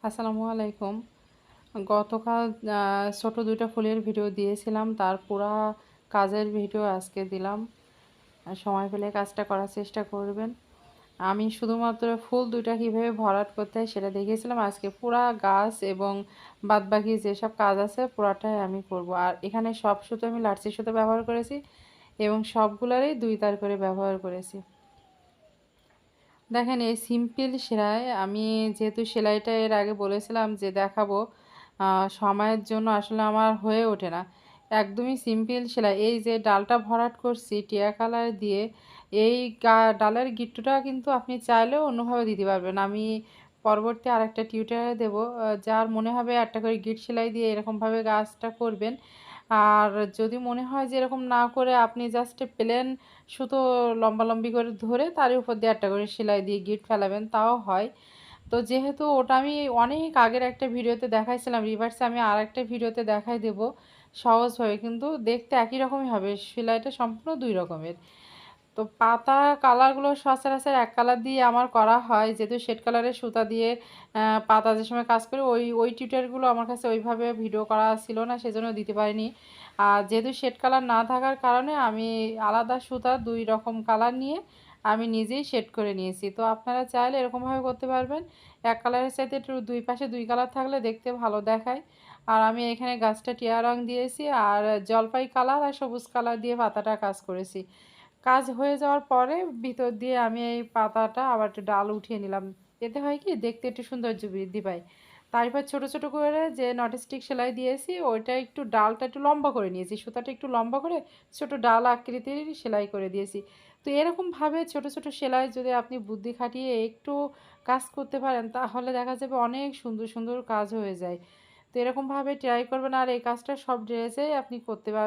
আসসালামু আলাইকুম। গতকাল ছোট ২ টা ফুলের ভিডিও দিয়েছিলাম। তার পুরা কাজের ভিডিও আজকে দিলাম। সময় পেলে কাজটা করার চেষ্টা করবেন। আমি শুধুমাত্র ফুল ২ টা কিভাবে ভরাট করতে হয় সেটা দেখিয়েছিলাম। আজকে পুরা গাছ এবং বাদবাকি যেসব কাজ আছে পুরাটাই আমি করব। আর এখানে সব সুতো আমি লাচ্ছি সুতো ব্যবহার করেছি এবং সবগুলারই ২ তার করে ব্যবহার করেছি। দেখেন এই সিম্পল সেলাই আমি যেহেতু সেলাইটা এর আগে বলেছিলাম যে দেখাবো, সময়ের জন্য আসলে আমার হয়ে ওঠে না। একদমই সিম্পল সেলাই। এই যে ডালটা ভরাট করছি টিয়া কালার দিয়ে, এই ডালের গিট্টুটা কিন্তু আপনি চাইলেও অন্যভাবে দিতে পারবেন। আমি পরবর্তী আরেকটা টিউটোরিয়ালে দেবো। যার মনে হবে একটা করে গিট সেলাই দিয়ে এরকমভাবে কাজটা করবেন। আর যদি মনে হয় যে এরকম না করে আপনি জাস্ট প্লেন সুতো লম্বালম্বি করে ধরে তার উপর দিয়ে একটা করে সেলাই দিয়ে গিট ফেলাবেন, তাও হয়। তো যেহেতু ওটা আমি অনেক আগের একটা ভিডিওতে দেখাইছিলাম, রিভার্সে আমি আরেকটা ভিডিওতে দেখাই দেব সহজভাবে, কিন্তু দেখতে একই রকমই হবে। সেলাইটা সম্পূর্ণ ২ রকমের। তো পাতা কালারগুলো সচরাচর এক কালার দিয়ে আমার করা হয়। যেহেতু শেড কালারের সুতা দিয়ে পাতা যে সময় কাজ করি ওই টিউটোরিয়ালগুলো আমার কাছে ওইভাবে ভিডিও করা ছিল না, সেজন্য দিতে পারিনি। আর যেহেতু শেড কালার না থাকার কারণে আমি আলাদা সুতা ২ রকম কালার নিয়ে আমি নিজেই শেড করে নিয়েছি। তো আপনারা চাইলে এরকমভাবে করতে পারবেন। এক কালারের চাইতে একটু ২ পাশে ২ কালার থাকলে দেখতে ভালো দেখায়। আর আমি এখানে গাছটা টিয়া রং দিয়েছি আর জলপাই কালার আর সবুজ কালার দিয়ে পাতাটা কাজ করেছি। কাজ হয়ে যাওয়ার পরে ভিতর দিয়ে আমি এই পাতাটা আবার একটু ডাল উঠিয়ে নিলাম। এতে হয় কি দেখতে একটু সৌন্দর্য বৃদ্ধি পায়। তারপর ছোট, ছোট করে যে নটস্টিক সেলাই দিয়েছি ওইটা একটু ডালটা একটু লম্বা করে নিয়েছি। সুতাটা একটু লম্বা করে ছোট ডাল আকৃতির সেলাই করে দিয়েছি। তো এরকমভাবে ছোট, ছোট সেলাই যদি আপনি বুদ্ধি খাটিয়ে একটু কাজ করতে পারেন তাহলে দেখা যাবে অনেক সুন্দর, সুন্দর কাজ হয়ে যায়। তো এরকমভাবে ট্রাই করবেন আর এই কাজটা সব ড্রেসেই আপনি করতে পারবেন।